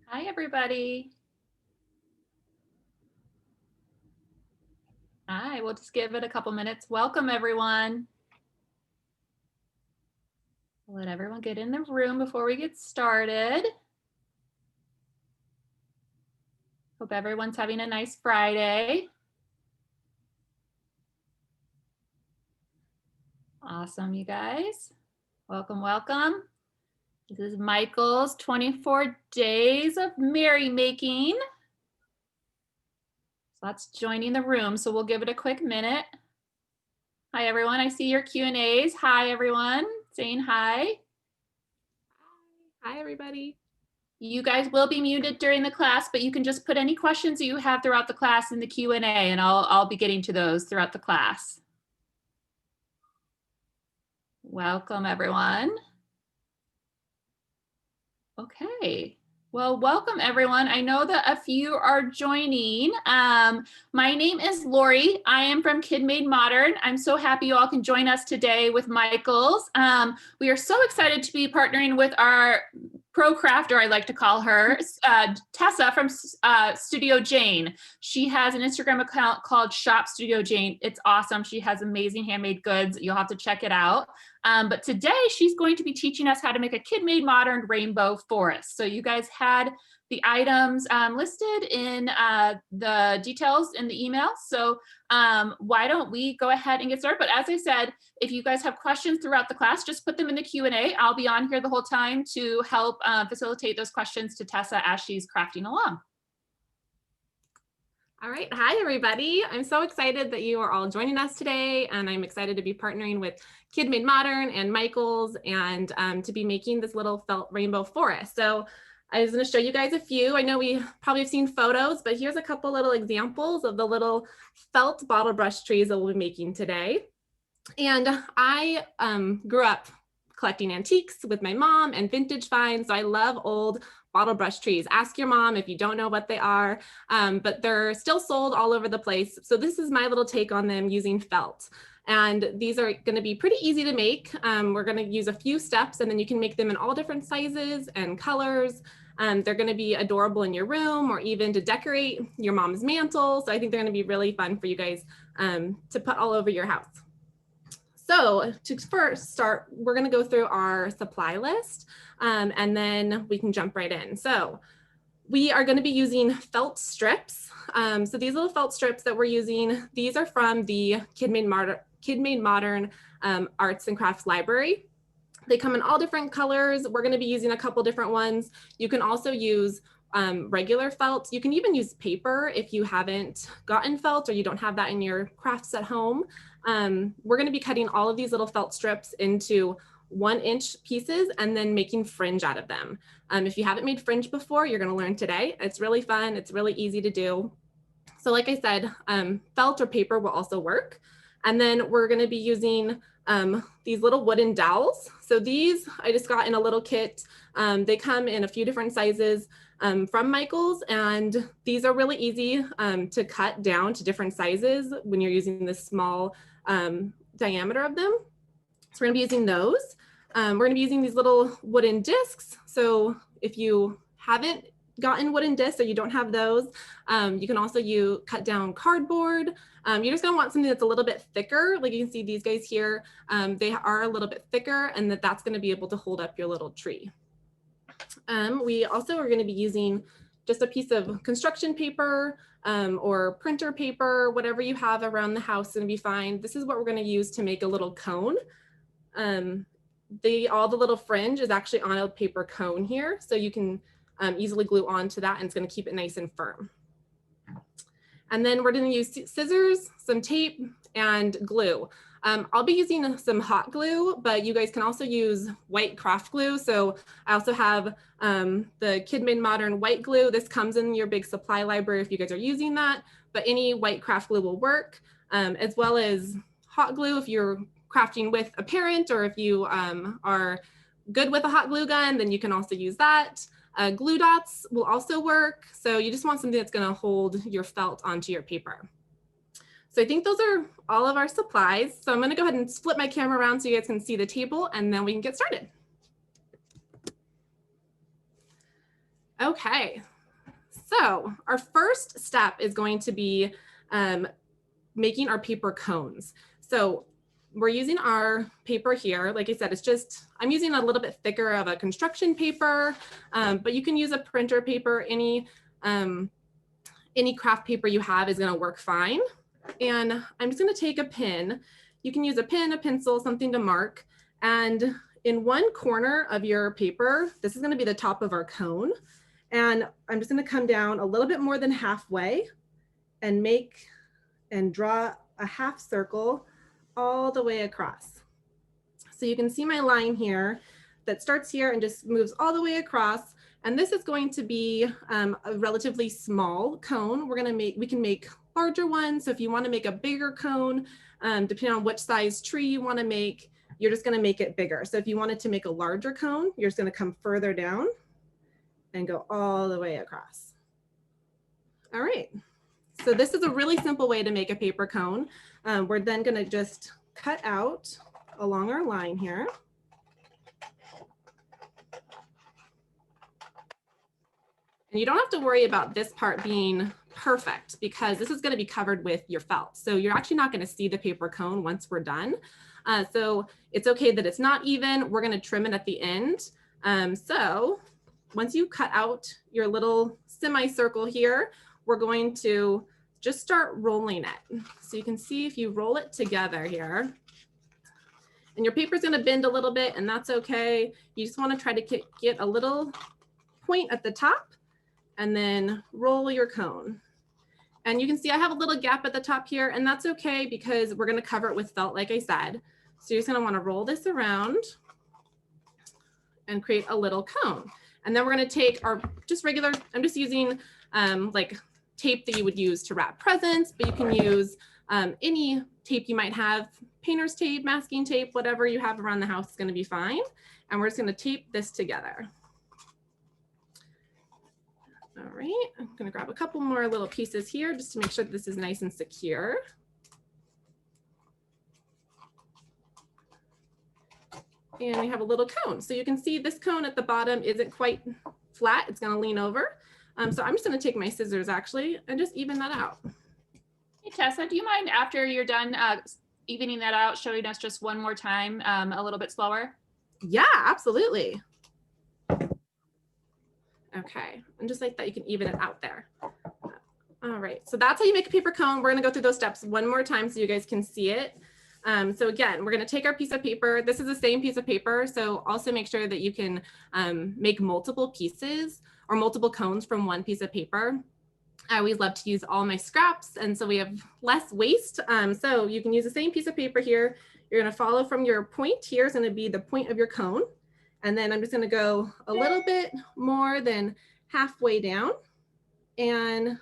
Hi, everybody. Hi, we'll just give it a couple minutes. Welcome, everyone. Let everyone get in the room before we get started. Hope everyone's having a nice Friday. Awesome, you guys. Welcome, welcome. This is Michael's 24 Days of Merrymaking. So that's joining the room, so we'll give it a quick minute. Hi, everyone. I see your Q&As. Hi, everyone. Saying hi. Hi, everybody. You guys will be muted during the class, but you can just put any questions that you have throughout the class in the Q&A, and I'll be getting to those throughout the class. Welcome, everyone. Okay. Well, welcome, everyone. I know that a few are joining. My name is Lori. I am from Kid Made Modern. I'm so happy you all can join us today with Michaels. We are so excited to be partnering with our pro crafter, I like to call her, Tessa from Studio Jane. She has an Instagram account called Shop Studio Jane. It's awesome. She has amazing handmade goods. You'll have to check it out. But today she's going to be teaching us how to make a Kid Made Modern rainbow forest. So you guys had the items listed in the details in the email. So why don't we go ahead and get started? But as I said, if you guys have questions throughout the class, just put them in the Q&A. I'll be on here the whole time to help facilitate those questions to Tessa as she's crafting along. All right. Hi, everybody. I'm so excited that you are all joining us today, and I'm excited to be partnering with Kid Made Modern and Michaels and to be making this little felt rainbow forest. So I was going to show you guys a few. I know we probably have seen photos, but here's a couple little examples of the little felt bottle brush trees that we'll be making today. And I grew up collecting antiques with my mom and vintage finds. So I love old bottle brush trees. Ask your mom if you don't know what they are, but they're still sold all over the place. So this is my little take on them using felt. And these are going to be pretty easy to make. We're going to use a few steps, and then you can make them in all different sizes and colors. They're going to be adorable in your room or even to decorate your mom's mantle. So I think they're going to be really fun for you guys to put all over your house. So to first start, we're going to go through our supply list, and then we can jump right in. So we are going to be using felt strips. So these little felt strips that we're using, these are from the Kid Made Modern Arts and Crafts Library. They come in all different colors. We're going to be using a couple different ones. You can also use regular felt. You can even use paper if you haven't gotten felt or you don't have that in your crafts at home. We're going to be cutting all of these little felt strips into 1-inch pieces and then making fringe out of them. If you haven't made fringe before, you're going to learn today. It's really fun. It's really easy to do. So like I said, felt or paper will also work. And then we're going to be using these little wooden dowels. So these I just got in a little kit. They come in a few different sizes from Michaels, and these are really easy to cut down to different sizes when you're using this small diameter of them. So we're going to be using those. We're going to be using these little wooden discs. So if you haven't gotten wooden discs or you don't have those, you can also cut down cardboard. You're just going to want something that's a little bit thicker. Like you can see these guys here, they are a little bit thicker, and that's going to be able to hold up your little tree. We also are going to be using just a piece of construction paper or printer paper, whatever you have around the house is going to be fine. This is what we're going to use to make a little cone. All the little fringe is actually on a paper cone here, so you can easily glue onto that, and it's going to keep it nice and firm. And then we're going to use scissors, some tape, and glue. I'll be using some hot glue, but you guys can also use white craft glue. So I also have the Kid Made Modern white glue. This comes in your big supply library if you guys are using that, but any white craft glue will work, as well as hot glue if you're crafting with a parent, or if you are good with a hot glue gun, then you can also use that. Glue dots will also work. So you just want something that's going to hold your felt onto your paper. So I think those are all of our supplies. So I'm going to go ahead and flip my camera around so you guys can see the table, and then we can get started. Okay, so our first step is going to be making our paper cones. So we're using our paper here. Like I said, it's just, I'm using a little bit thicker of a construction paper, but you can use a printer paper. Any craft paper you have is going to work fine. And I'm just going to take a pin. You can use a pen, a pencil, something to mark. And in one corner of your paper, this is going to be the top of our cone. And I'm just going to come down a little bit more than halfway and draw a half circle all the way across. So you can see my line here that starts here and just moves all the way across. And this is going to be a relatively small cone. We can make larger ones. So if you want to make a bigger cone, depending on which size tree you want to make, you're just going to make it bigger. So if you wanted to make a larger cone, you're just going to come further down and go all the way across. All right. So this is a really simple way to make a paper cone. We're then going to just cut out along our line here. And you don't have to worry about this part being perfect because this is going to be covered with your felt. So you're actually not going to see the paper cone once we're done. So it's okay that it's not even. We're going to trim it at the end. So once you cut out your little semicircle here, we're going to just start rolling it. So you can see if you roll it together here, and your paper is going to bend a little bit, and that's okay. You just want to try to get a little point at the top and then roll your cone. And you can see I have a little gap at the top here, and that's okay because we're going to cover it with felt, like I said. So you're just going to want to roll this around and create a little cone. And then we're going to take our just regular, I'm just using like tape that you would use to wrap presents, but you can use any tape you might have, painter's tape, masking tape, whatever you have around the house is going to be fine. And we're just going to tape this together. All right, I'm going to grab a couple more little pieces here just to make sure that this is nice and secure. And we have a little cone. So you can see this cone at the bottom isn't quite flat. It's going to lean over. So I'm just going to take my scissors actually and just even that out. Hey, Tessa, do you mind after you're done evening that out, showing us just one more time a little bit slower? Yeah, absolutely. Okay, and just like that, you can even it out there. All right, so that's how you make a paper cone. We're going to go through those steps one more time so you guys can see it. So again, we're going to take our piece of paper. This is the same piece of paper. So also make sure that you can make multiple pieces or multiple cones from one piece of paper. I always love to use all my scraps, and so we have less waste. So you can use the same piece of paper here. You're going to follow from your point. Here is going to be the point of your cone. And then I'm just going to go a little bit more than halfway down. And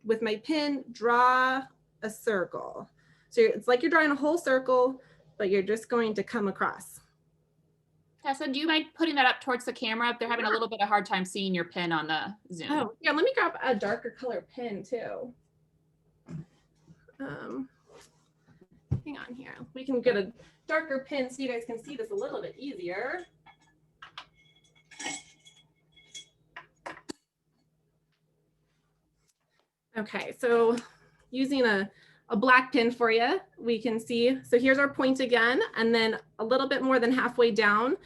with my pen, draw a circle. So it's like you're drawing a whole circle, but you're just going to come across. Tessa, do you mind putting that up towards the camera? They're having a little bit of hard time seeing your pen on the Zoom. Oh, yeah, let me grab a darker color pen too. Hang on here. We can get a darker pen so you guys can see this a little bit easier. Okay, so using a black pin for you, we can see, so here's our point again, and then a little bit more than halfway down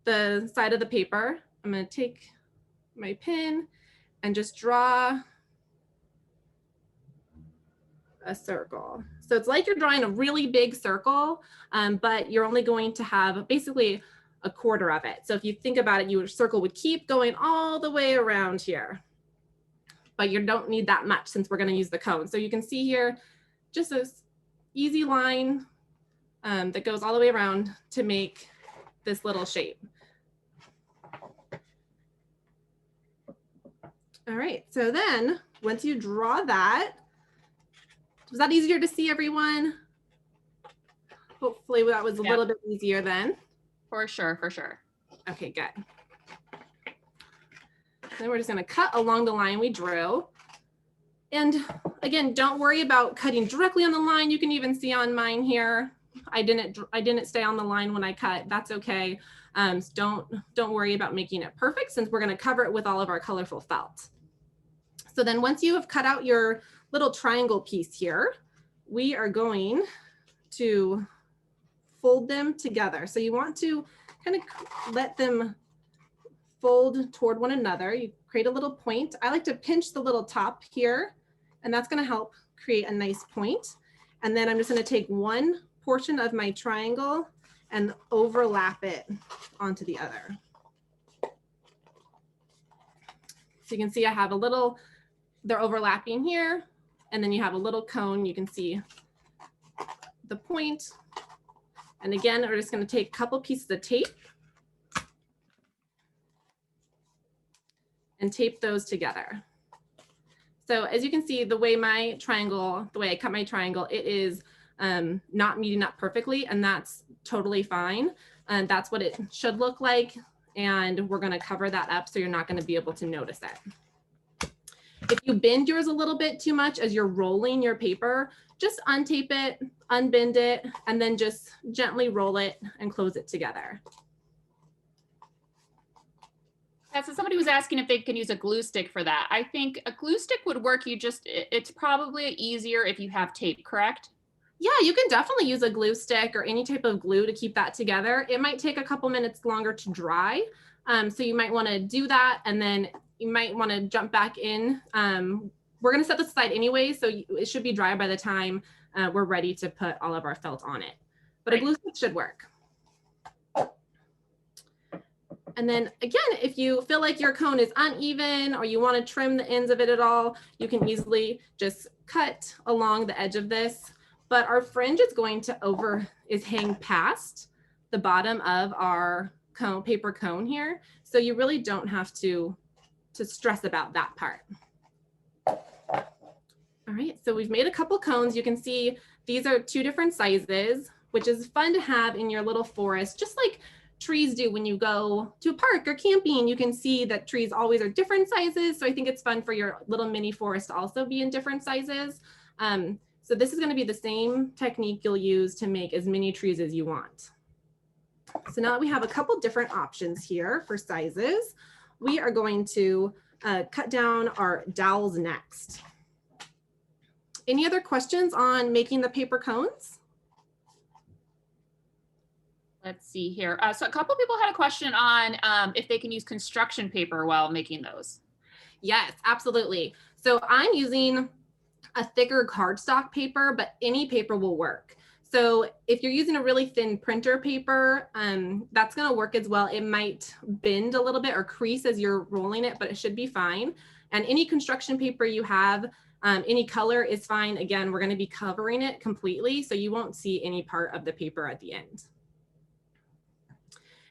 the side of the paper, I'm going to take my pin and just draw a circle. So it's like you're drawing a really big circle, but you're only going to have basically a quarter of it. So if you think about it, your circle would keep going all the way around here, but you don't need that much since we're going to use the cone. So you can see here, just this easy line that goes all the way around to make this little shape. All right, so then once you draw that, was that easier to see, everyone? Hopefully that was a little bit easier then. For sure, for sure. Okay, good. Then we're just gonna cut along the line we drew. And again, don't worry about cutting directly on the line. You can even see on mine here, I didn't stay on the line when I cut. That's okay. So don't worry about making it perfect, since we're going to cover it with all of our colorful felt. So then once you have cut out your little triangle piece here, we are going to fold them together. So you want to kind of let them fold toward one another. You create a little point. I like to pinch the little top here, and that's going to help create a nice point. And then I'm just going to take one portion of my triangle and overlap it onto the other. So you can see I have a little, they're overlapping here, and then you have a little cone. You can see the point. And again, we're just going to take a couple pieces of tape and tape those together. So as you can see, the way I cut my triangle, it is not meeting up perfectly, and that's totally fine. And that's what it should look like. And we're going to cover that up so you're not going to be able to notice it. If you bend yours a little bit too much as you're rolling your paper, just untape it, unbend it, and then just gently roll it and close it together. Yeah, so somebody was asking if they can use a glue stick for that. I think a glue stick would work. It's probably easier if you have tape, correct? Yeah, you can definitely use a glue stick or any type of glue to keep that together. It might take a couple minutes longer to dry. So you might want to do that, and then you might want to jump back in. We're going to set this aside anyway, so it should be dry by the time we're ready to put all of our felt on it. But a glue stick should work. And then again, if you feel like your cone is uneven or you want to trim the ends of it at all, you can easily just cut along the edge of this. But our fringe is going to hang past the bottom of our cone, paper cone here. So you really don't have to stress about that part. All right, so we've made a couple cones. You can see these are 2 different sizes, which is fun to have in your little forest, just like trees do when you go to a park or camping. You can see that trees always are different sizes. So I think it's fun for your little mini forest to also be in different sizes. So this is going to be the same technique you'll use to make as many trees as you want. So now that we have a couple different options here for sizes, we are going to cut down our dowels next. Any other questions on making the paper cones? Let's see here. So a couple people had a question on if they can use construction paper while making those. Yes, absolutely. So I'm using a thicker cardstock paper, but any paper will work. So if you're using a really thin printer paper, that's going to work as well. It might bend a little bit or crease as you're rolling it, but it should be fine. And any construction paper you have, any color is fine. Again, we're going to be covering it completely, so you won't see any part of the paper at the end.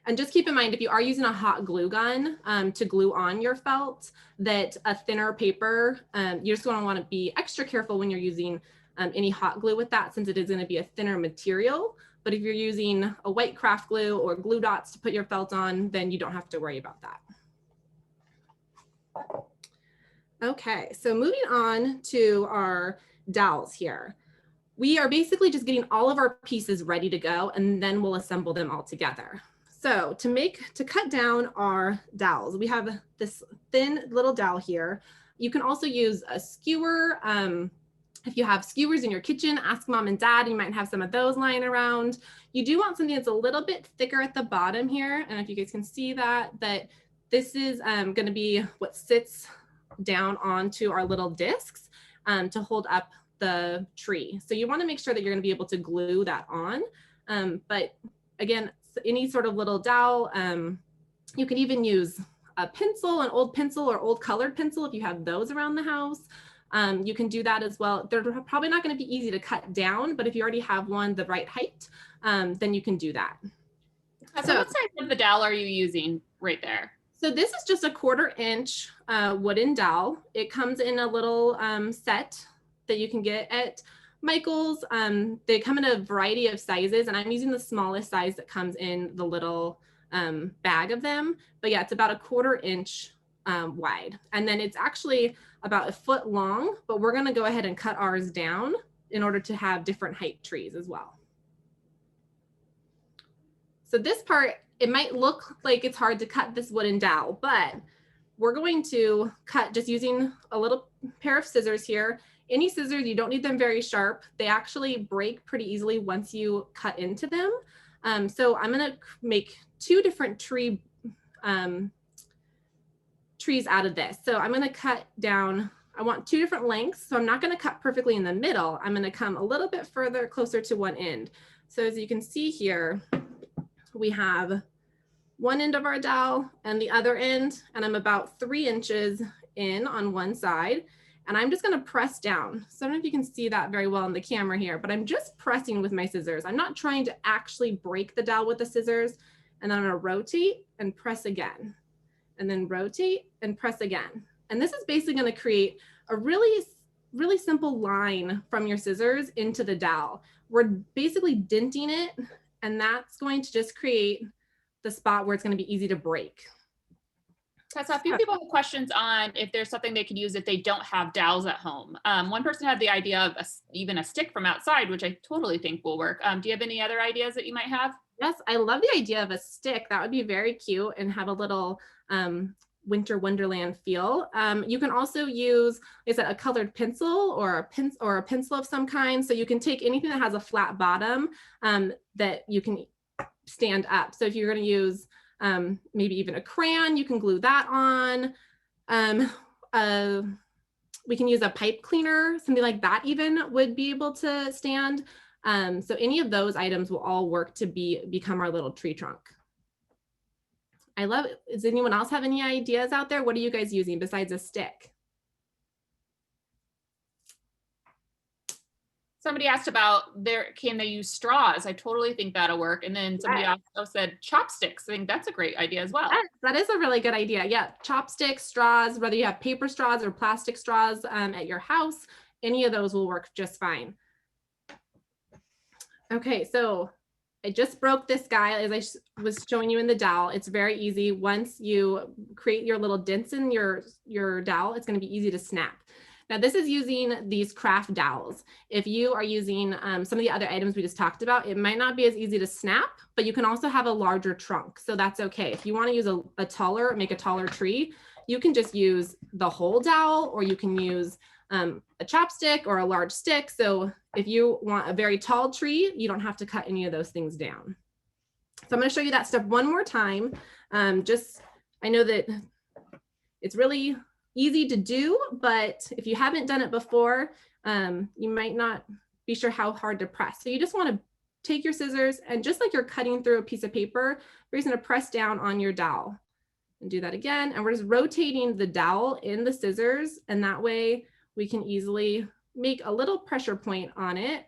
And just keep in mind, if you are using a hot glue gun to glue on your felt, that a thinner paper, you're just going to want to be extra careful when you're using any hot glue with that, since it is going to be a thinner material. But if you're using a white craft glue or glue dots to put your felt on, then you don't have to worry about that. Okay, so moving on to our dowels here. We are basically just getting all of our pieces ready to go, and then we'll assemble them all together. So to cut down our dowels, we have this thin little dowel here. You can also use a skewer. If you have skewers in your kitchen, ask mom and dad. You might have some of those lying around. You do want something that's a little bit thicker at the bottom here. And if you guys can see that this is going to be what sits down onto our little discs to hold up the tree. So you want to make sure that you're going to be able to glue that on. But again, any sort of little dowel, you can even use a pencil, an old pencil or old colored pencil if you have those around the house. You can do that as well. They're probably not going to be easy to cut down, but if you already have one the right height, then you can do that. So what size of the dowel are you using right there? So this is just a 1/4 inch wooden dowel. It comes in a little set that you can get at Michael's. They come in a variety of sizes, and I'm using the smallest size that comes in the little bag of them. But yeah, it's about a 1/4 inch wide. And then it's actually about 1 foot long, but we're gonna go ahead and cut ours down in order to have different height trees as well. So this part, it might look like it's hard to cut this wooden dowel, but we're going to cut just using a little pair of scissors here. Any scissors, you don't need them very sharp. They actually break pretty easily once you cut into them. So I'm gonna make 2 different trees out of this. So I'm gonna cut down, I want 2 different lengths. So I'm not gonna cut perfectly in the middle. I'm gonna come a little bit further closer to one end. So as you can see here, we have one end of our dowel and the other end, and I'm about 3 inches in on one side. And I'm just gonna press down. So I don't know if you can see that very well on the camera here, but I'm just pressing with my scissors. I'm not trying to actually break the dowel with the scissors. And then I'm gonna rotate and press again, and then rotate and press again. And this is basically gonna create a really simple line from your scissors into the dowel. We're basically denting it, and that's going to just create the spot where it's gonna be easy to break. Tessa, a few people have questions on if there's something they could use if they don't have dowels at home. One person had the idea of even a stick from outside, which I totally think will work. Do you have any other ideas that you might have? Yes, I love the idea of a stick. That would be very cute and have a little winter wonderland feel. You can also use, like I said, a colored pencil or a pencil of some kind. So you can take anything that has a flat bottom that you can stand up. So if you're going to use maybe even a crayon, you can glue that on. We can use a pipe cleaner, something like that even would be able to stand. So any of those items will all work to become our little tree trunk. I love it. Does anyone else have any ideas out there? What are you guys using besides a stick? Somebody asked about can they use straws? I totally think that'll work. And then somebody also said chopsticks. I think that's a great idea as well. Yes, that is a really good idea. Yeah, chopsticks, straws, whether you have paper straws or plastic straws at your house, any of those will work just fine. Okay, so I just broke this guy as I was showing you in the dowel. It's very easy. Once you create your little dents in your dowel, it's going to be easy to snap. Now this is using these craft dowels. If you are using some of the other items we just talked about, it might not be as easy to snap, but you can also have a larger trunk. So that's okay. If you want to use make a taller tree, you can just use the whole dowel, or you can use a chopstick or a large stick. So if you want a very tall tree, you don't have to cut any of those things down. So I'm going to show you that step one more time. I know that it's really easy to do, but if you haven't done it before, you might not be sure how hard to press. So you just want to take your scissors, and just like you're cutting through a piece of paper, you're just going to press down on your dowel and do that again. And we're just rotating the dowel in the scissors, and that way we can easily make a little pressure point on it.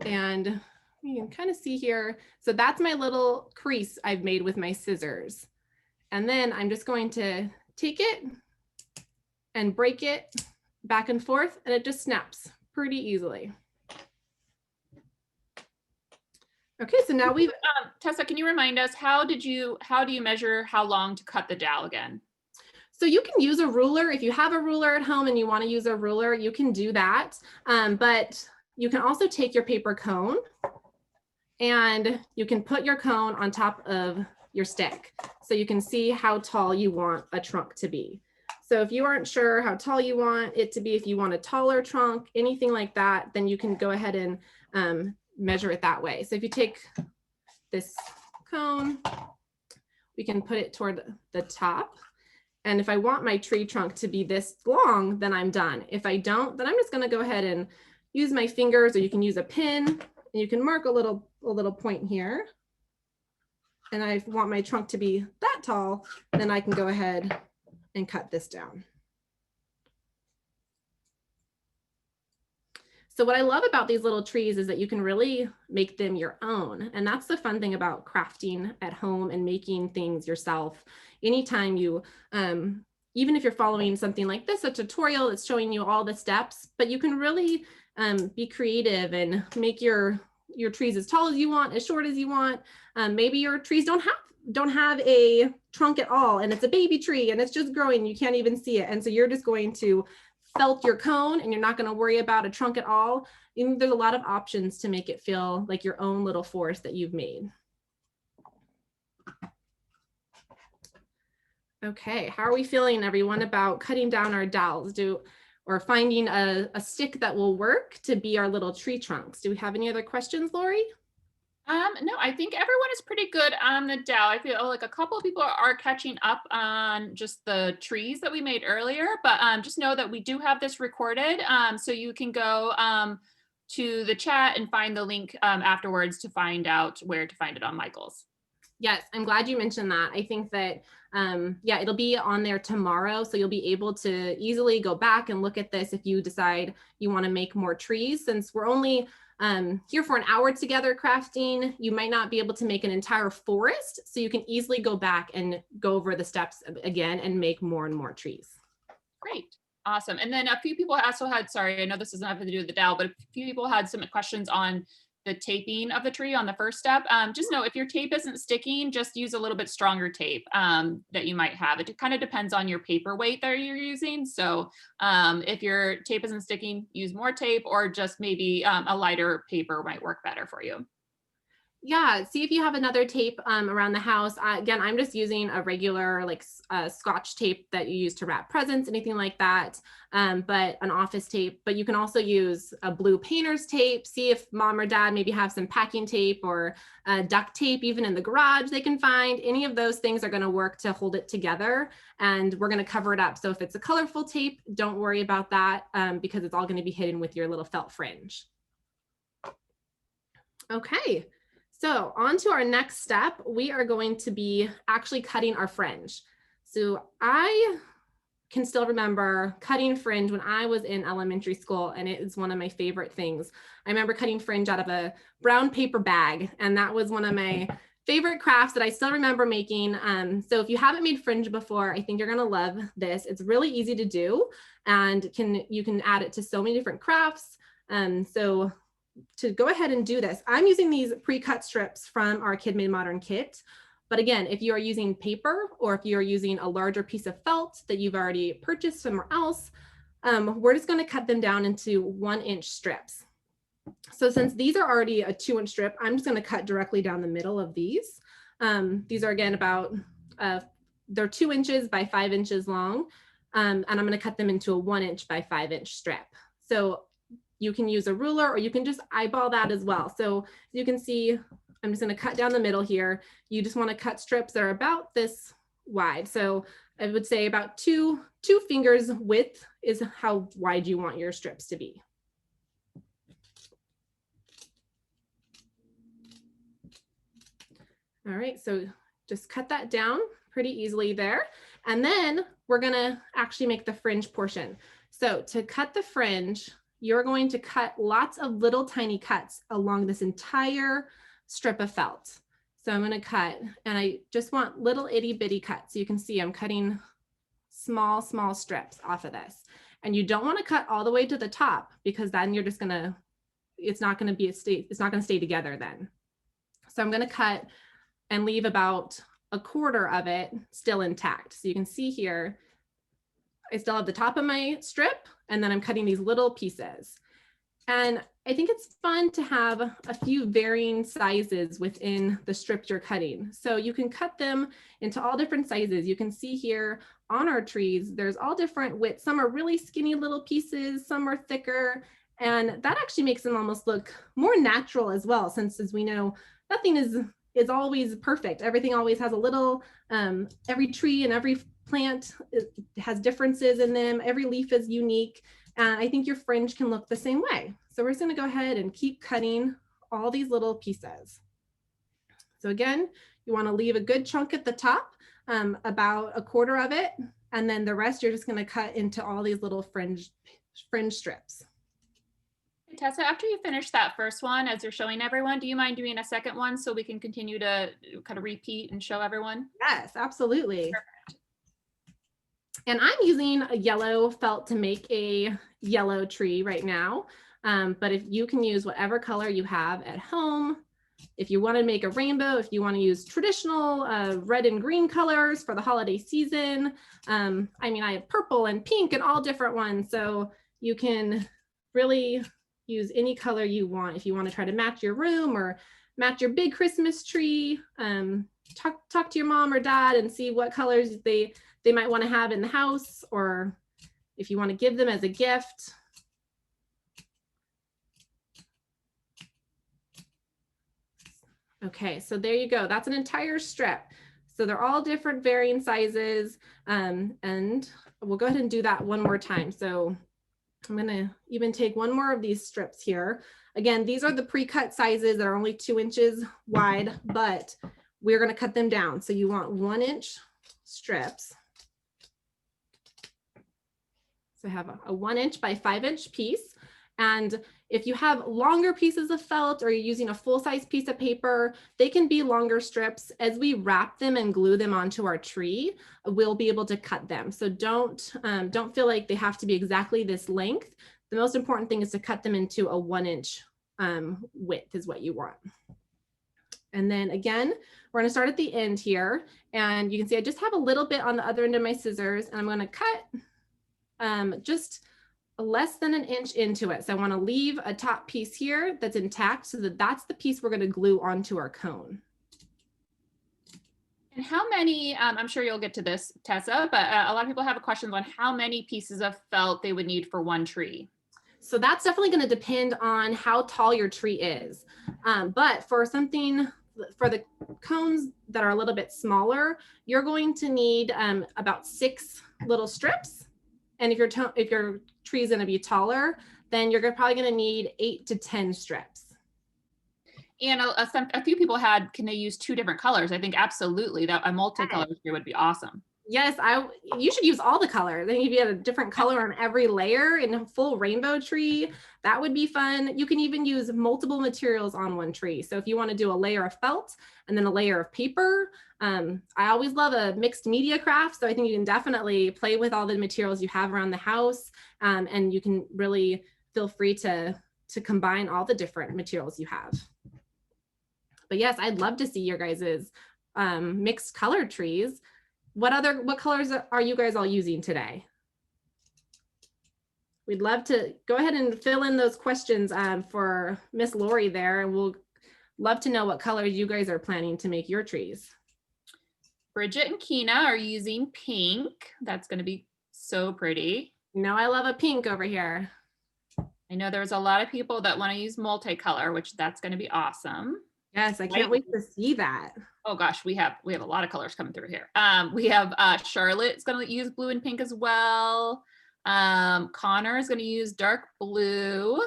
And you can kind of see here. So that's my little crease I've made with my scissors. And then I'm just going to take it and break it back and forth, and it just snaps pretty easily. Okay, so now we've Tessa, can you remind us how do you measure how long to cut the dowel again? So you can use a ruler. If you have a ruler at home and you want to use a ruler, you can do that. But you can also take your paper cone, and you can put your cone on top of your stick, so you can see how tall you want a trunk to be. So if you aren't sure how tall you want it to be, if you want a taller trunk, anything like that, then you can go ahead and measure it that way. So if you take this cone, we can put it toward the top. And if I want my tree trunk to be this long, then I'm done. If I don't, then I'm just gonna go ahead and use my fingers, or you can use a pin, and you can mark a little point here. And I want my trunk to be that tall, then I can go ahead and cut this down. So what I love about these little trees is that you can really make them your own. And that's the fun thing about crafting at home and making things yourself. Anytime you, even if you're following something like this, a tutorial that's showing you all the steps, but you can really be creative and make your your trees as tall as you want, as short as you want. Maybe your trees don't have a trunk at all, and it's a baby tree and it's just growing, you can't even see it. And so you're just going to felt your cone and you're not going to worry about a trunk at all. And there's a lot of options to make it feel like your own little forest that you've made. Okay, how are we feeling, everyone, about cutting down our dowels or finding a stick that will work to be our little tree trunks? Do we have any other questions, Lori? No, I think everyone is pretty good on the dowel. I feel like a couple of people are catching up on just the trees that we made earlier, but just know that we do have this recorded. So you can go to the chat and find the link afterwards to find out where to find it on Michael's. Yes, I'm glad you mentioned that. I think that, yeah, it'll be on there tomorrow. So you'll be able to easily go back and look at this if you decide you want to make more trees. Since we're only here for an hour together crafting, you might not be able to make an entire forest. So you can easily go back and go over the steps again and make more and more trees. Great. Awesome. And then a few people also had, sorry, I know this doesn't have to do with the dowel, but a few people had some questions on the taping of the tree on the first step. Just know if your tape isn't sticking, just use a little bit stronger tape that you might have. It kind of depends on your paper weight that you're using. So if your tape isn't sticking, use more tape, or just maybe a lighter paper might work better for you. Yeah, see if you have another tape around the house. Again, I'm just using a regular like Scotch tape that you use to wrap presents, anything like that, but an office tape. But you can also use a blue painter's tape. See if mom or dad maybe have some packing tape or duct tape, even in the garage they can find. Any of those things are going to work to hold it together, and we're going to cover it up. So if it's a colorful tape, don't worry about that because it's all going to be hidden with your little felt fringe. Okay. So on to our next step, we are going to be actually cutting our fringe. So I can still remember cutting fringe when I was in elementary school, and it is one of my favorite things. I remember cutting fringe out of a brown paper bag, and that was one of my favorite crafts that I still remember making. So if you haven't made fringe before, I think you're gonna love this. It's really easy to do, and you can add it to so many different crafts. So to go ahead and do this, I'm using these pre-cut strips from our Kid Made Modern kit. But again, if you are using paper or if you're using a larger piece of felt that you've already purchased somewhere else, we're just going to cut them down into 1-inch strips. So since these are already a 2-inch strip, I'm just going to cut directly down the middle of these. These are again about, they're 2 inches by 5 inches long. And I'm going to cut them into a 1-inch by 5-inch strip. So you can use a ruler or you can just eyeball that as well. So you can see, I'm just going to cut down the middle here. You just want to cut strips that are about this wide. So I would say about two fingers width is how wide you want your strips to be. All right, so just cut that down pretty easily there. And then we're going to actually make the fringe portion. So to cut the fringe, you're going to cut lots of little tiny cuts along this entire strip of felt. So I'm going to cut, and I just want little itty bitty cuts. You can see I'm cutting small strips off of this. And you don't want to cut all the way to the top because then you're just going to, it's not going to stay together then. So I'm going to cut and leave about 1/4 of it still intact. So you can see here, I still have the top of my strip, and then I'm cutting these little pieces. And I think it's fun to have a few varying sizes within the strips you're cutting. So you can cut them into all different sizes. You can see here on our trees, there's all different widths. Some are really skinny little pieces, some are thicker, and that actually makes them almost look more natural as well, since as we know, nothing is always perfect. Everything always has a little, every tree and every plant has differences in them. Every leaf is unique. And I think your fringe can look the same way. So we're just going to go ahead and keep cutting all these little pieces. So again, you want to leave a good chunk at the top, about 1/4 of it. And then the rest, you're just going to cut into all these little fringe strips. Tessa, after you finish that first one, as you're showing everyone, do you mind doing a second one so we can continue to kind of repeat and show everyone? Yes, absolutely. Perfect. And I'm using a yellow felt to make a yellow tree right now. But if you can use whatever color you have at home, if you want to make a rainbow, if you want to use traditional red and green colors for the holiday season, I mean, I have purple and pink and all different ones. So you can really use any color you want. If you want to try to match your room or match your big Christmas tree, talk to your mom or dad and see what colors they might want to have in the house, or if you want to give them as a gift. Okay, so there you go. That's an entire strip. So they're all different varying sizes. And we'll go ahead and do that one more time. So I'm gonna even take one more of these strips here. Again, these are the pre-cut sizes that are only 2 inches wide, but we're gonna cut them down. So you want 1-inch strips. So I have a 1-inch by 5-inch piece. And if you have longer pieces of felt or you're using a full-size piece of paper, they can be longer strips. As we wrap them and glue them onto our tree, we'll be able to cut them. So don't feel like they have to be exactly this length. The most important thing is to cut them into a 1-inch width is what you want. And then again, we're going to start at the end here. And you can see I just have a little bit on the other end of my scissors, and I'm going to cut just less than 1 inch into it. So I want to leave a top piece here that's intact, so that that's the piece we're going to glue onto our cone. And how many, I'm sure you'll get to this, Tessa, but a lot of people have questions on how many pieces of felt they would need for one tree. So that's definitely going to depend on how tall your tree is. But for the cones that are a little bit smaller, you're going to need about 6 little strips. And if your tree is going to be taller, then you're probably going to need 8 to 10 strips. And a few people can they use 2 different colors? I think absolutely that a multicolor tree would be awesome. Yes, you should use all the colors. Then if you had a different color on every layer in a full rainbow tree, that would be fun. You can even use multiple materials on one tree. So if you want to do a layer of felt and then a layer of paper, I always love a mixed media craft. So I think you can definitely play with all the materials you have around the house, and you can really feel free to combine all the different materials you have. But yes, I'd love to see your guys's mixed color trees. What colors are you guys all using today? We'd love to go ahead and fill in those questions for Miss Lori there, and we'll love to know what colors you guys are planning to make your trees. Bridget and Kina are using pink. That's going to be so pretty. You know, I love a pink over here. I know there's a lot of people that want to use multicolor, which that's going to be awesome. Yes, I can't wait to see that. Oh gosh, we have a lot of colors coming through here. We have Charlotte's going to use blue and pink as well. Connor is going to use dark blue.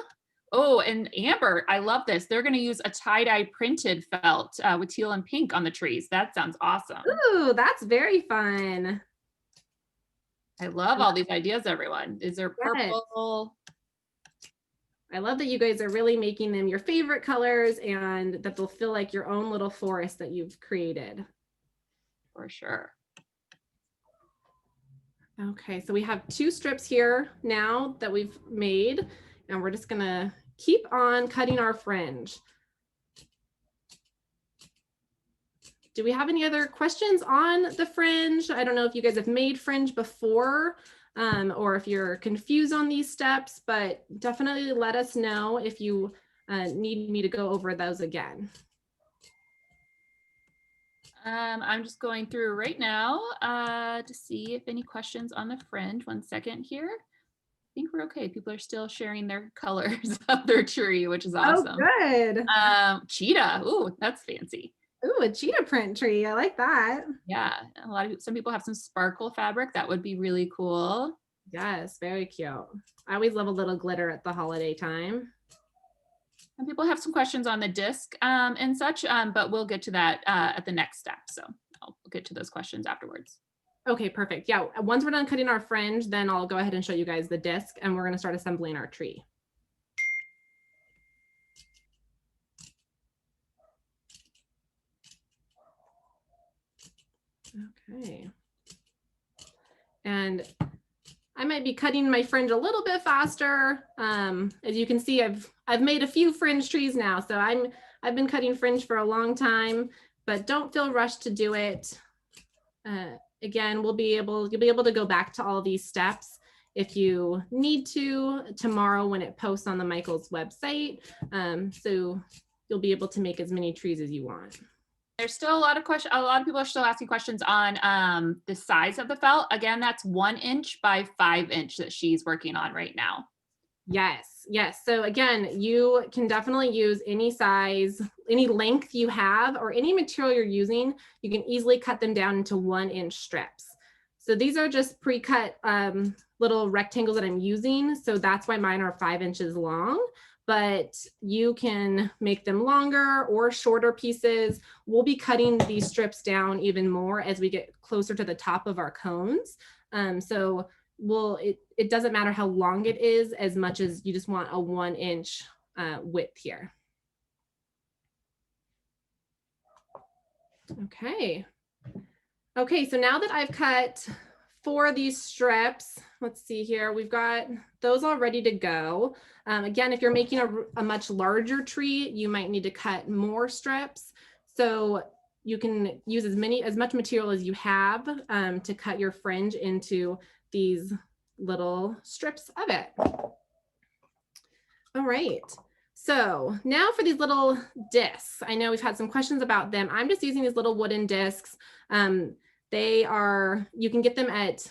Oh, and Amber, I love this. They're going to use a tie-dye printed felt with teal and pink on the trees. That sounds awesome. Ooh, that's very fun. I love all these ideas, everyone. Is there purple? I love that you guys are really making them your favorite colors and that they'll feel like your own little forest that you've created. For sure. Okay, so we have 2 strips here now that we've made, and we're just gonna keep on cutting our fringe. Do we have any other questions on the fringe? I don't know if you guys have made fringe before, or if you're confused on these steps, but definitely let us know if you need me to go over those again. I'm just going through right now to see if any questions on the fringe. 1 second here. I think we're okay. People are still sharing their colors of their tree, which is awesome. Oh, good. Cheetah. Ooh, that's fancy. Ooh, a cheetah print tree. I like that. Yeah, some people have some sparkle fabric. That would be really cool. Yes, very cute. I always love a little glitter at the holiday time. And people have some questions on the disc and such, but we'll get to that at the next step. So I'll get to those questions afterwards. Okay, perfect. Yeah, once we're done cutting our fringe, then I'll go ahead and show you guys the disc, and we're gonna start assembling our tree. Okay. And I might be cutting my fringe a little bit faster. As you can see, I've made a few fringe trees now, so I've been cutting fringe for a long time, but don't feel rushed to do it. Again, you'll be able to go back to all these steps if you need to tomorrow when it posts on the Michaels website. So you'll be able to make as many trees as you want. There's still a lot of questions. A lot of people are still asking questions on the size of the felt. Again, that's 1 inch by 5 inch that she's working on right now. Yes, yes. So again, you can definitely use any size, any length you have, or any material you're using. You can easily cut them down into 1 inch strips. So these are just pre-cut little rectangles that I'm using. So that's why mine are 5 inches long, but you can make them longer or shorter pieces. We'll be cutting these strips down even more as we get closer to the top of our cones. It doesn't matter how long it is as much as you just want a 1 inch width here. Okay. Okay, so now that I've cut 4 of these strips, let's see here, we've got those all ready to go. Again, if you're making a much larger tree, you might need to cut more strips. So you can use as much material as you have to cut your fringe into these little strips of it. All right. So now for these little discs. I know we've had some questions about them. I'm just using these little wooden discs. You can get them at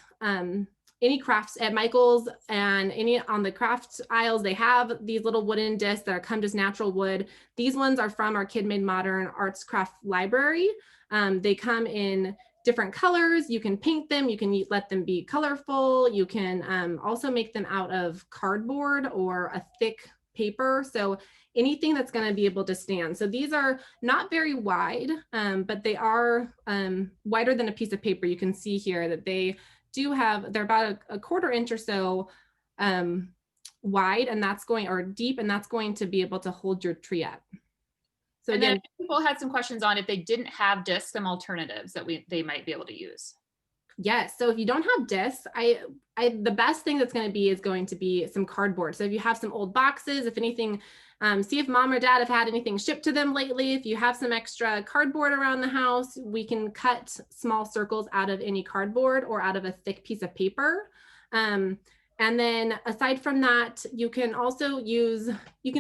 any crafts at Michael's and any on the craft aisles. They have these little wooden discs that come just natural wood. These ones are from our Kid Made Modern Arts Craft Library. They come in different colors. You can paint them. You can let them be colorful. You can also make them out of cardboard or a thick paper. So anything that's going to be able to stand. So these are not very wide, but they are wider than a piece of paper. You can see here that they're about a 1/4 inch or so wide, and that's deep, and that's going to be able to hold your tree up. So and again, then people had some questions on if they didn't have discs, some alternatives that they might be able to use. Yes. So if you don't have discs, the best thing that's going to be some cardboard. So if you have some old boxes, if anything, see if mom or dad have had anything shipped to them lately. If you have some extra cardboard around the house, we can cut small circles out of any cardboard or out of a thick piece of paper. And then aside from that, you can also use, you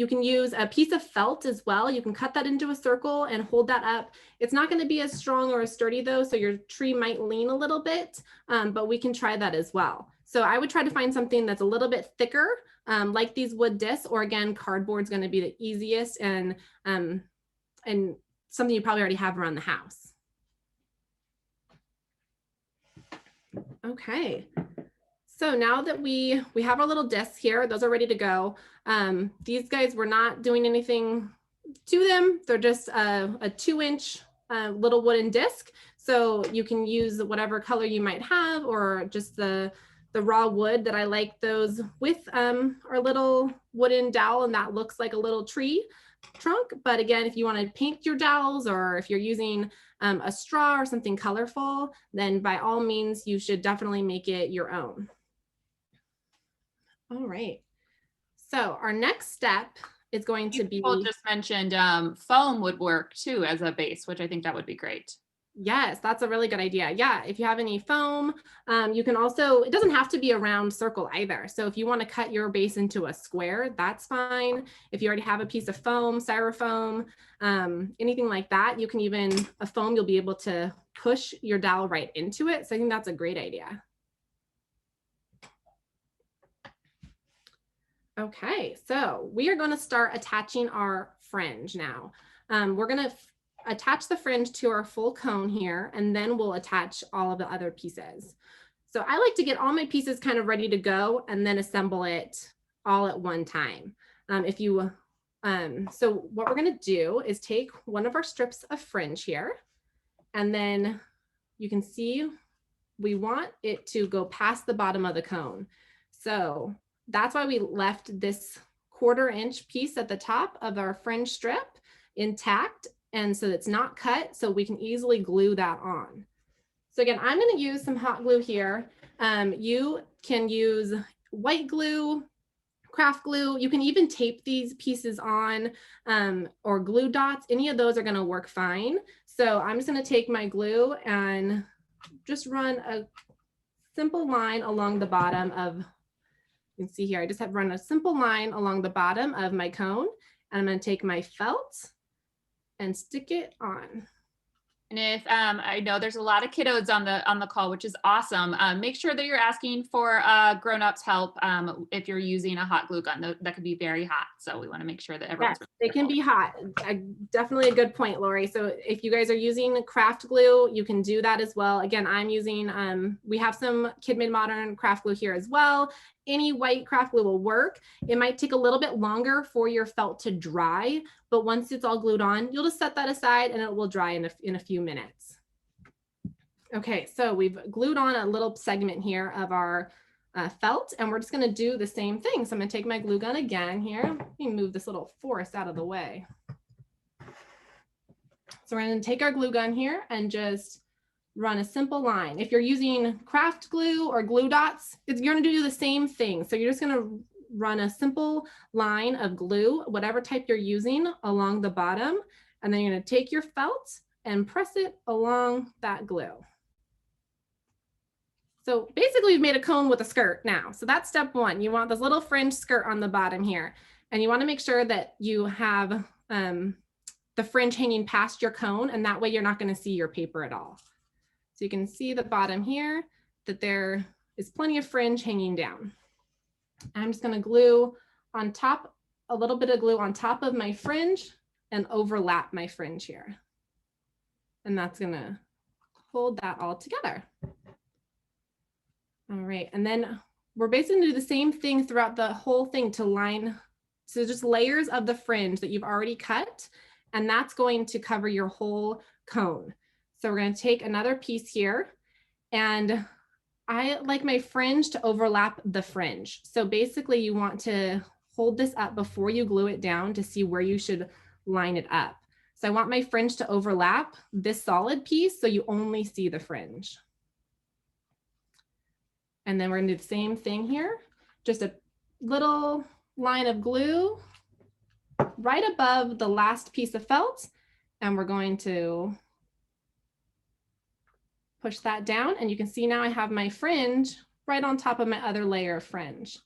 can use a piece of felt as well. You can cut that into a circle and hold that up. It's not going to be as strong or as sturdy though, so your tree might lean a little bit, but we can try that as well. So I would try to find something that's a little bit thicker, like these wood discs, or again, cardboard is going to be the easiest and something you probably already have around the house. Okay. So now that we have our little discs here, those are ready to go. These guys, we're not doing anything to them. They're just a 2 inch little wooden disc. So you can use whatever color you might have, or just the raw wood that I like those with our little wooden dowel, and that looks like a little tree trunk. But again, if you want to paint your dowels, or if you're using a straw or something colorful, then by all means, you should definitely make it your own. All right. So our next step is going to be. People just mentioned foam would work too as a base, which I think that would be great. Yes, that's a really good idea. Yeah, if you have any foam, you can also, it doesn't have to be a round circle either. So if you want to cut your base into a square, that's fine. If you already have a piece of foam, styrofoam, anything like that, you can even, a foam, you'll be able to push your dowel right into it. So I think that's a great idea. Okay, so we are going to start attaching our fringe now. We're going to attach the fringe to our full cone here, and then we'll attach all of the other pieces. So I like to get all my pieces kind of ready to go and then assemble it all at one time. So what we're going to do is take one of our strips of fringe here, and then you can see we want it to go past the bottom of the cone. So that's why we left this 1/4 inch piece at the top of our fringe strip intact. And so it's not cut, so we can easily glue that on. So again, I'm going to use some hot glue here. You can use white glue, craft glue. You can even tape these pieces on or glue dots. Any of those are going to work fine. So I'm just going to take my glue and just run a simple line along the bottom of, you can see here, I just have run a simple line along the bottom of my cone. And I'm going to take my felt and stick it on. And if I know there's a lot of kiddos on the call, which is awesome. Make sure that you're asking for grown-ups help if you're using a hot glue gun. That could be very hot. So we want to make sure that everyone's Yes, they can be hot. Definitely a good point, Lori. So if you guys are using craft glue, you can do that as well. Again, I'm using, we have some Kid Made Modern craft glue here as well. Any white craft glue will work. It might take a little bit longer for your felt to dry, but once it's all glued on, you'll just set that aside and it will dry in a few minutes. Okay, so we've glued on a little segment here of our felt, and we're just going to do the same thing. So I'm going to take my glue gun again here. Let me move this little forest out of the way. So we're going to take our glue gun here and just run a simple line. If you're using craft glue or glue dots, you're going to do the same thing. So you're just going to run a simple line of glue, whatever type you're using, along the bottom, and then you're going to take your felt and press it along that glue. So basically we've made a cone with a skirt now. So that's step one. You want this little fringe skirt on the bottom here. And you want to make sure that you have the fringe hanging past your cone, and that way you're not going to see your paper at all. So you can see the bottom here that there is plenty of fringe hanging down. I'm just going to glue on top, a little bit of glue on top of my fringe and overlap my fringe here. And that's going to hold that all together. All right, and then we're basically gonna do the same thing throughout the whole thing to line, so just layers of the fringe that you've already cut, and that's going to cover your whole cone. So we're gonna take another piece here, and I like my fringe to overlap the fringe. So basically you want to hold this up before you glue it down to see where you should line it up. So I want my fringe to overlap this solid piece so you only see the fringe. And then we're gonna do the same thing here. Just a little line of glue right above the last piece of felt. And we're going to push that down. And you can see now I have my fringe right on top of my other layer of fringe.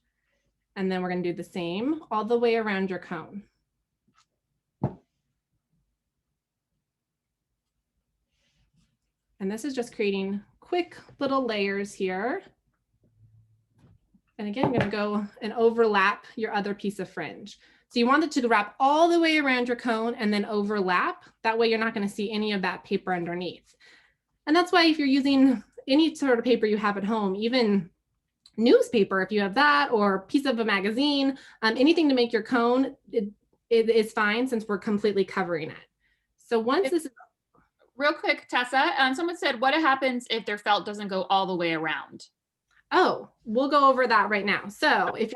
And then we're gonna do the same all the way around your cone. And this is just creating quick little layers here. And again, I'm gonna go and overlap your other piece of fringe. So you want it to wrap all the way around your cone and then overlap. That way you're not gonna see any of that paper underneath. And that's why if you're using any sort of paper you have at home, even newspaper, if you have that, or a piece of a magazine, anything to make your cone, it is fine since we're completely covering it. So once this is real quick, Tessa, someone said, what happens if their felt doesn't go all the way around? Oh, we'll go over that right now. So if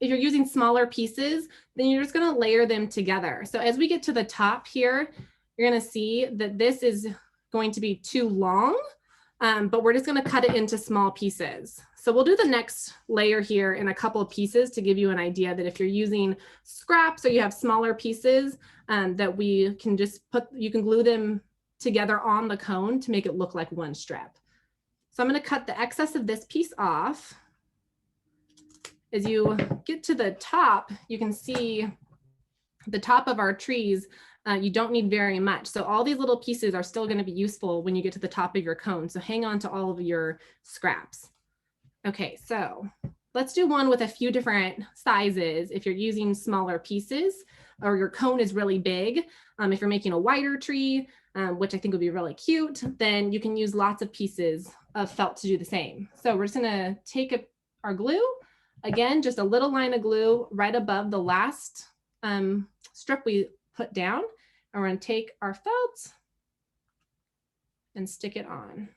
you're using smaller pieces, then you're just going to layer them together. So as we get to the top here, you're going to see that this is going to be too long, but we're just going to cut it into small pieces. So we'll do the next layer here in a couple of pieces to give you an idea that if you're using scraps or you have smaller pieces that we can just you can glue them together on the cone to make it look like one strip. So I'm going to cut the excess of this piece off. As you get to the top, you can see the top of our trees, you don't need very much. So all these little pieces are still going to be useful when you get to the top of your cone. So hang on to all of your scraps. Okay, so let's do one with a few different sizes. If you're using smaller pieces or your cone is really big, if you're making a wider tree, which I think would be really cute, then you can use lots of pieces of felt to do the same. So we're just gonna take our glue, again, just a little line of glue right above the last strip we put down. And we're gonna take our felt and stick it on.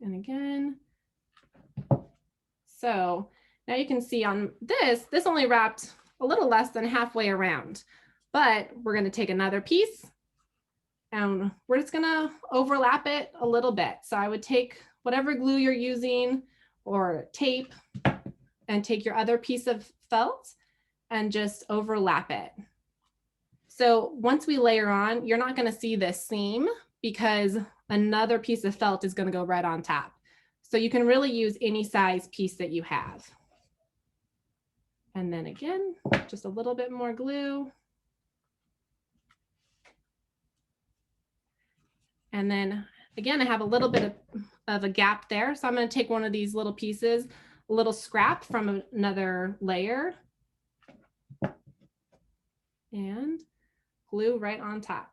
And again, so now you can see on this only wrapped a little less than halfway around, but we're gonna take another piece And we're just gonna overlap it a little bit. So I would take whatever glue you're using or tape and take your other piece of felt and just overlap it. So once we layer on, you're not gonna see this seam because another piece of felt is gonna go right on top. So you can really use any size piece that you have. And then again, just a little bit more glue. And then again, I have a little bit of a gap there. So I'm going to take one of these little pieces, a little scrap from another layer, and glue right on top.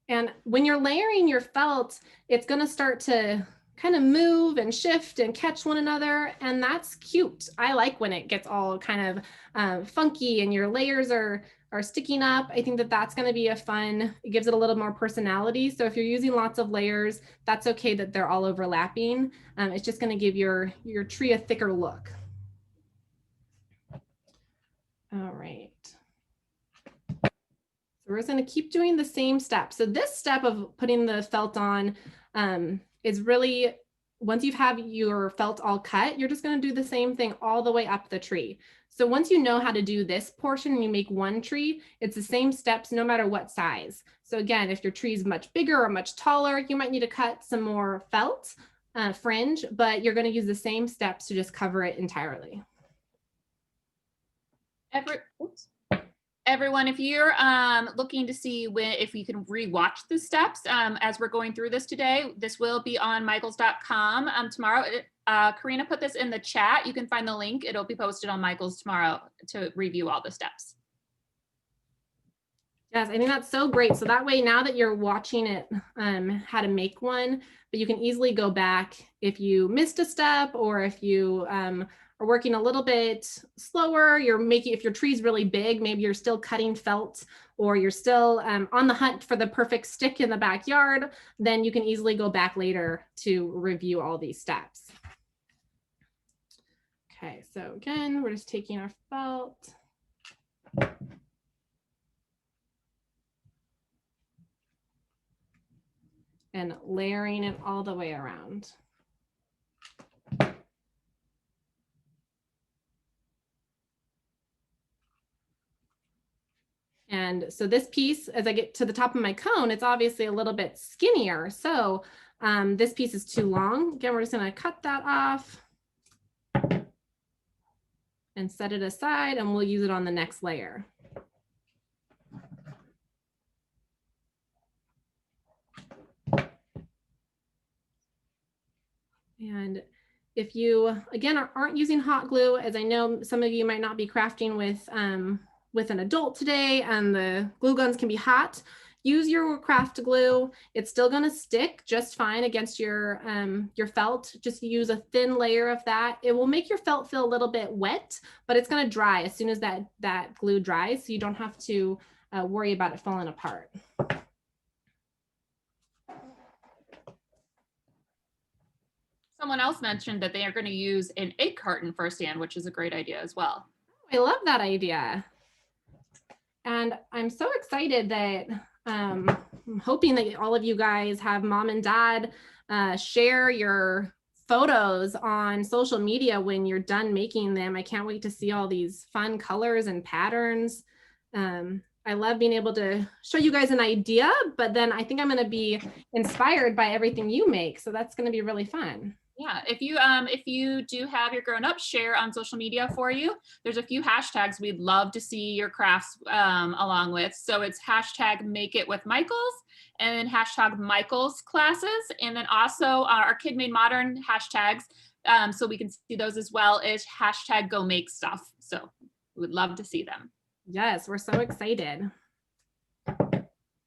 And when you're layering your felt, it's going to start to kind of move and shift and catch one another. And that's cute. I like when it gets all kind of funky and your layers are sticking up. I think that that's going to be a fun, it gives it a little more personality. So if you're using lots of layers, that's okay that they're all overlapping. It's just going to give your tree a thicker look. All right. So we're just going to keep doing the same step. So this step of putting the felt on is really, once you have your felt all cut, you're just going to do the same thing all the way up the tree. So once you know how to do this portion and you make one tree, it's the same steps no matter what size. So again, if your tree is much bigger or much taller, you might need to cut some more felt fringe, but you're going to use the same steps to just cover it entirely. Everyone, if you're looking to see if you can rewatch the steps as we're going through this today, this will be on michaels.com tomorrow. Karina put this in the chat. You can find the link. It'll be posted on Michaels tomorrow to review all the steps. Yes, I think that's so great. So that way, now that you're watching it, how to make one, but you can easily go back if you missed a step or if you are working a little bit slower, if your tree's really big, maybe you're still cutting felt or you're still on the hunt for the perfect stick in the backyard, then you can easily go back later to review all these steps. Okay, so again, we're just taking our felt. And layering it all the way around. And so this piece, as I get to the top of my cone, it's obviously a little bit skinnier. So this piece is too long. Again, we're just going to cut that off and set it aside, and we'll use it on the next layer. And if you, again, aren't using hot glue, as I know some of you might not be crafting with an adult today and the glue guns can be hot, use your craft glue. It's still going to stick just fine against your felt. Just use a thin layer of that. It will make your felt feel a little bit wet, but it's going to dry as soon as that glue dries, so you don't have to worry about it falling apart. Someone else mentioned that they are going to use an egg carton for a stand, which is a great idea as well. I love that idea. And I'm so excited that I'm hoping that all of you guys have mom and dad share your photos on social media when you're done making them. I can't wait to see all these fun colors and patterns. I love being able to show you guys an idea, but then I think I'm going to be inspired by everything you make. So that's going to be really fun. Yeah, if you do have your grown-ups share on social media for you, there's a few hashtags we'd love to see your crafts along with. So it's hashtag make it with Michaels and then hashtag Michaels classes. And then also our Kid Made Modern hashtags, so we can see those as well, is hashtag go make stuff. So we would love to see them. Yes, we're so excited.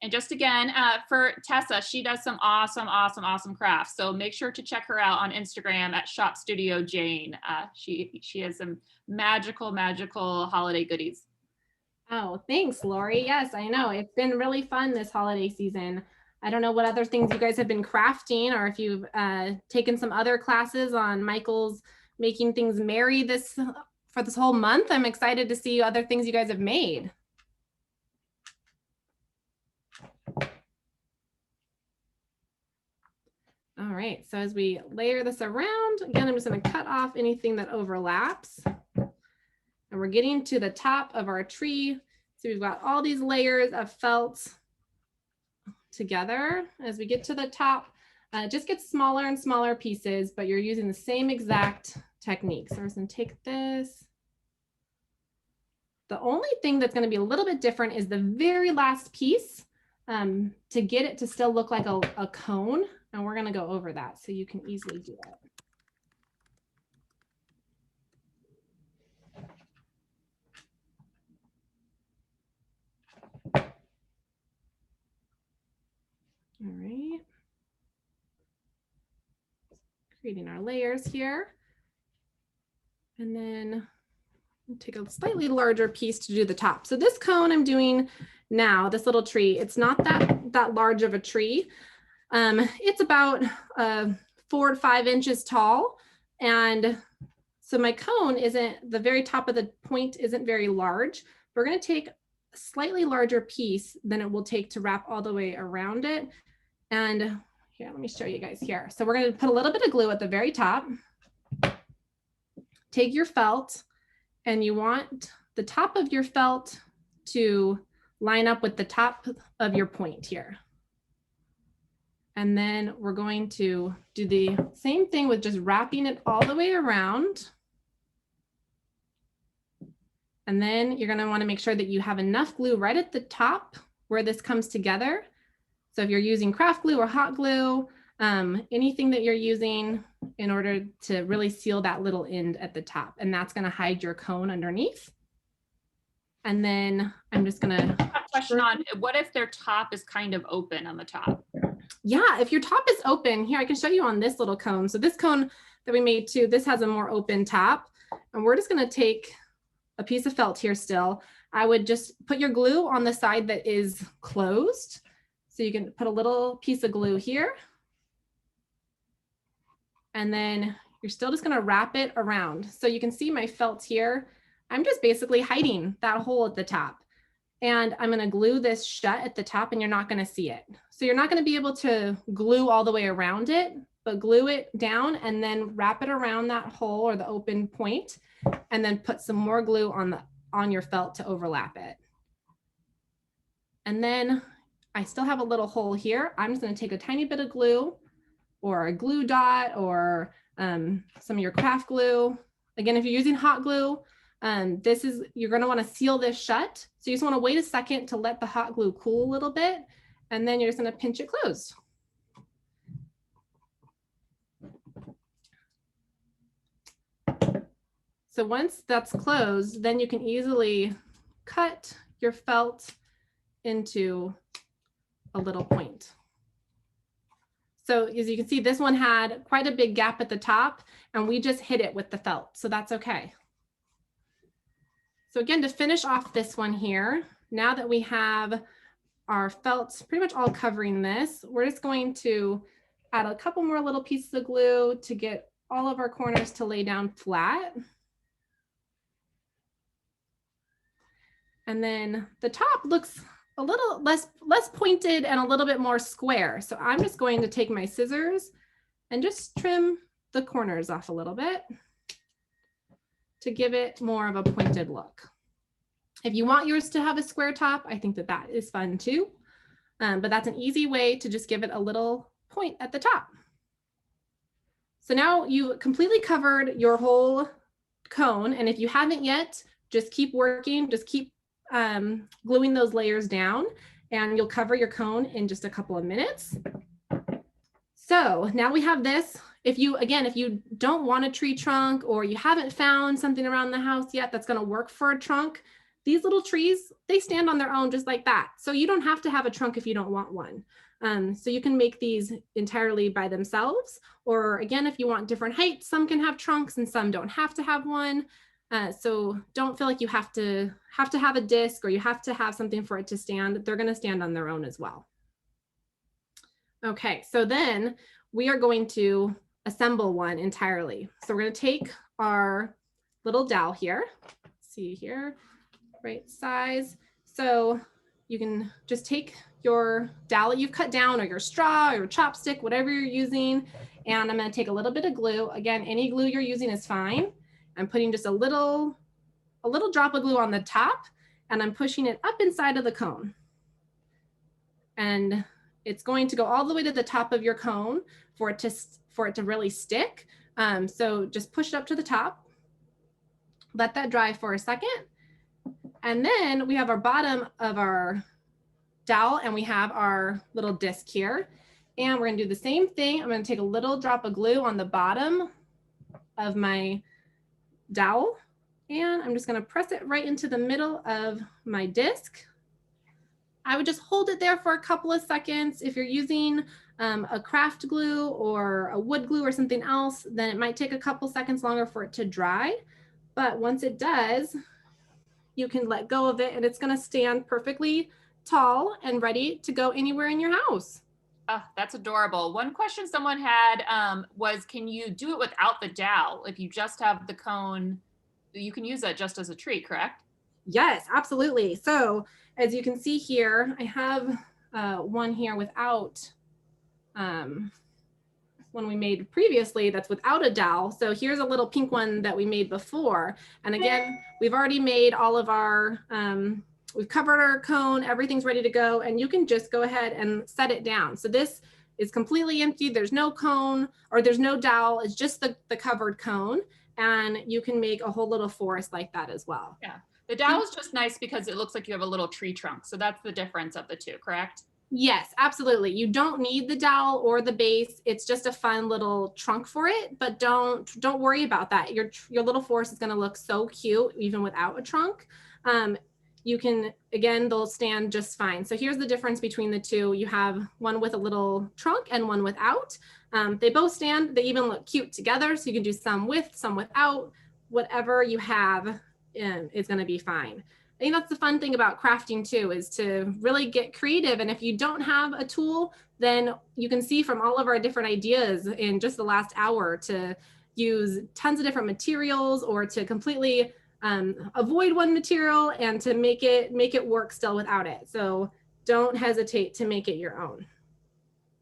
And just again, for Tessa, she does some awesome crafts. So make sure to check her out on Instagram at Shop Studio Jane. She has some magical holiday goodies. Oh, thanks, Lori. Yes, I know. It's been really fun this holiday season. I don't know what other things you guys have been crafting, or if you've taken some other classes on Michael's making things merry for this whole month. I'm excited to see other things you guys have made. All right, so as we layer this around, again, I'm just going to cut off anything that overlaps. And we're getting to the top of our tree. So we've got all these layers of felt together. As we get to the top, it just gets smaller and smaller pieces, but you're using the same exact technique. So we're just going to take this. The only thing that's going to be a little bit different is the very last piece to get it to still look like a cone. And we're going to go over that so you can easily do it. All right. Creating our layers here. And then take a slightly larger piece to do the top. So this cone I'm doing now, this little tree, it's not that large of a tree. It's about 4 to 5 inches tall. And so my cone isn't, the very top of the point isn't very large. We're going to take a slightly larger piece than it will take to wrap all the way around it. And here, let me show you guys here. So we're going to put a little bit of glue at the very top. Take your felt, and you want the top of your felt to line up with the top of your point here. And then we're going to do the same thing with just wrapping it all the way around. And then you're going to want to make sure that you have enough glue right at the top where this comes together. So if you're using craft glue or hot glue, anything that you're using in order to really seal that little end at the top, and that's going to hide your cone underneath. And then I'm just going to question on what if their top is kind of open on the top? Yeah, if your top is open, here I can show you on this little cone. So this cone that we made too, this has a more open top, and we're just going to take a piece of felt here still. I would just put your glue on the side that is closed. So you can put a little piece of glue here. And then you're still just going to wrap it around. So you can see my felt here. I'm just basically hiding that hole at the top. And I'm going to glue this shut at the top, and you're not going to see it. So you're not going to be able to glue all the way around it, but glue it down and then wrap it around that hole or the open point, and then put some more glue on your felt to overlap it. And then I still have a little hole here. I'm just going to take a tiny bit of glue or a glue dot or some of your craft glue. Again, if you're using hot glue, you're going to want to seal this shut. So you just want to wait a second to let the hot glue cool a little bit, and then you're just going to pinch it closed. So once that's closed, then you can easily cut your felt into a little point. So as you can see, this one had quite a big gap at the top, and we just hit it with the felt, so that's okay. So again, to finish off this one here, now that we have our felt pretty much all covering this, we're just going to add a couple more little pieces of glue to get all of our corners to lay down flat. And then the top looks a little less pointed and a little bit more square. So I'm just going to take my scissors and just trim the corners off a little bit to give it more of a pointed look. If you want yours to have a square top, I think that is fun too. But that's an easy way to just give it a little point at the top. So now you've completely covered your whole cone. And if you haven't yet, just keep working, just keep gluing those layers down, and you'll cover your cone in just a couple of minutes. So now we have this. If you don't want a tree trunk, or you haven't found something around the house yet that's going to work for a trunk, these little trees, they stand on their own just like that. So you don't have to have a trunk if you don't want one. So you can make these entirely by themselves, or again, if you want different heights, some can have trunks and some don't have to have one. So don't feel like you have to have a disc, or you have to have something for it to stand. They're going to stand on their own as well. Okay, so then we are going to assemble one entirely. So we're going to take our little dowel here, see here, right size. So you can just take your dowel that you've cut down, or your straw or your chopstick, whatever you're using. And I'm going to take a little bit of glue. Again, any glue you're using is fine. I'm putting just a little drop of glue on the top, and I'm pushing it up inside of the cone. And it's going to go all the way to the top of your cone for it to really stick. So just push it up to the top. Let that dry for a second. And then we have our bottom of our dowel, and we have our little disc here. And we're gonna do the same thing. I'm gonna take a little drop of glue on the bottom of my dowel, and I'm just gonna press it right into the middle of my disc. I would just hold it there for a couple of seconds. If you're using a craft glue or a wood glue or something else, then it might take a couple seconds longer for it to dry. But once it does, you can let go of it, and it's gonna stand perfectly tall and ready to go anywhere in your house. Oh, that's adorable. One question someone had was, can you do it without the dowel? If you just have the cone, you can use that just as a tree, correct? Yes, absolutely. So as you can see here, I have one here without one we made previously that's without a dowel. So here's a little pink one that we made before. And again, we've already made all of our, we've covered our cone, everything's ready to go, and you can just go ahead and set it down. So this is completely empty. There's no cone, or there's no dowel. It's just the covered cone. And you can make a whole little forest like that as well. Yeah. The dowel is just nice because it looks like you have a little tree trunk. So that's the difference of the two, correct? Yes, absolutely. You don't need the dowel or the base. It's just a fun little trunk for it, but don't worry about that. Your little forest is going to look so cute even without a trunk. You can, again, they'll stand just fine. So here's the difference between the two. You have one with a little trunk and one without. They both stand, they even look cute together. So you can do some with, some without. Whatever you have is going to be fine. I think that's the fun thing about crafting too, is to really get creative. And if you don't have a tool, then you can see from all of our different ideas in just the last hour to use tons of different materials, or to completely avoid one material and to make it work still without it. So don't hesitate to make it your own.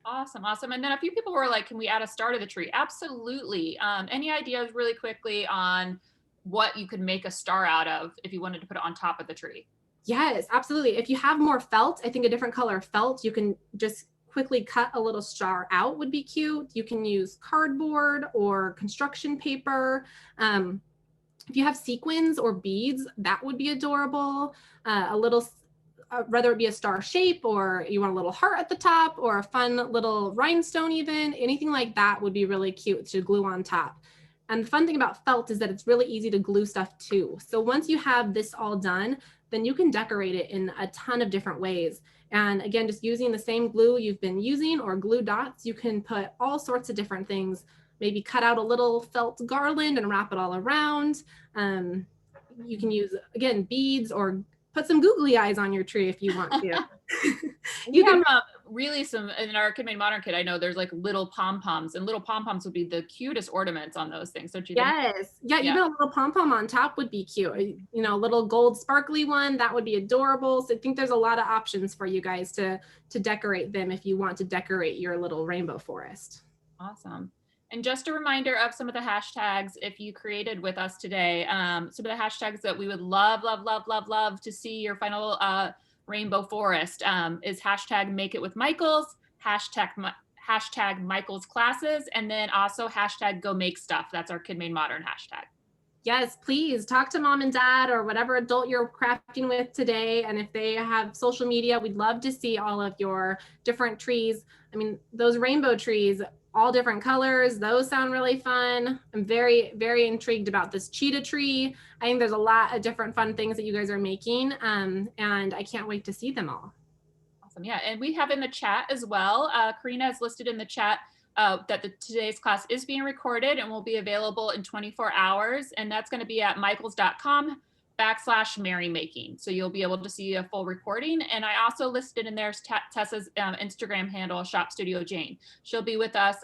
Awesome, awesome. And then a few people were like, can we add a star to the tree? Absolutely. Any ideas really quickly on what you could make a star out of if you wanted to put it on top of the tree? Yes, absolutely. If you have more felt, I think a different color of felt, you can just quickly cut a little star out would be cute. You can use cardboard or construction paper. If you have sequins or beads, that would be adorable. A little, whether it be a star shape, or you want a little heart at the top, or a fun little rhinestone even, anything like that would be really cute to glue on top. And the fun thing about felt is that it's really easy to glue stuff too. So once you have this all done, then you can decorate it in a ton of different ways. And again, just using the same glue you've been using, or glue dots, you can put all sorts of different things. Maybe cut out a little felt garland and wrap it all around. You can use, again, beads, or put some googly eyes on your tree if you want to. You can really some in our Kid Made Modern kit. I know there's like little pom-poms, and little pom-poms would be the cutest ornaments on those things, don't you think? Yes. Yeah, even a little pom-pom on top would be cute. You know, a little gold sparkly one, that would be adorable. So I think there's a lot of options for you guys to decorate them if you want to decorate your little rainbow forest. Awesome. And just a reminder of some of the hashtags, if you created with us today, some of the hashtags that we would love, love, love, love, love to see your final rainbow forest is hashtag make it with Michaels, hashtag Michaels classes, and then also hashtag go make stuff. That's our Kid Made Modern hashtag. Yes, please talk to mom and dad or whatever adult you're crafting with today. And if they have social media, we'd love to see all of your different trees. I mean, those rainbow trees, all different colors, those sound really fun. I'm very, very intrigued about this cheetah tree. I think there's a lot of different fun things that you guys are making, and I can't wait to see them all. Awesome. Yeah. And we have in the chat as well, Karina has listed in the chat that today's class is being recorded and will be available in 24 hours. And that's going to be at michaels.com /merrymaking. So you'll be able to see a full recording. And I also listed in there Tessa's Instagram handle, Shop Studio Jane. She'll be with us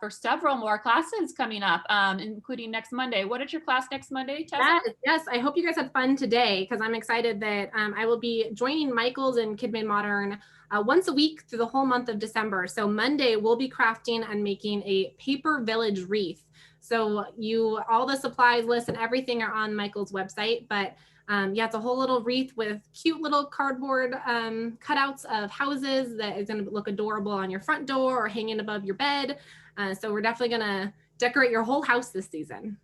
for several more classes coming up, including next Monday. What is your class next Monday, Tessa? Yes. I hope you guys had fun today, because I'm excited that I will be joining Michaels and Kid Made Modern once a week through the whole month of December. So Monday we'll be crafting and making a paper village wreath. So all the supplies list and everything are on Michael's website, but yeah, it's a whole little wreath with cute little cardboard cutouts of houses that is going to look adorable on your front door or hanging above your bed. So we're definitely going to decorate your whole house this season.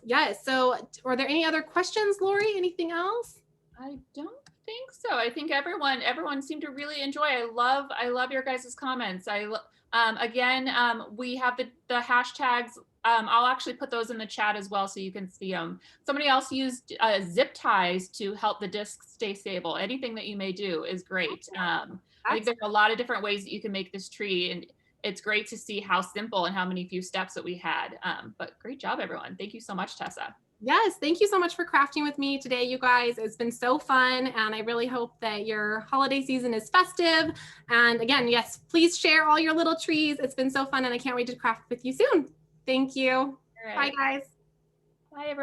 Yeah. So are there any other questions, Lori? Anything else? I don't think so. I think everyone seemed to really enjoy. I love your guys' comments. We have the hashtags. I'll actually put those in the chat as well so you can see them. Somebody else used zip ties to help the disc stay stable. Anything that you may do is great. I think there's a lot of different ways that you can make this tree, and it's great to see how simple and how many few steps that we had. But great job, everyone. Thank you so much, Tessa. Yes, thank you so much for crafting with me today, you guys. It's been so fun, and I really hope that your holiday season is festive. And again, yes, please share all your little trees. It's been so fun, and I can't wait to craft with you soon. Thank you. Right. Bye, guys. Bye, everyone.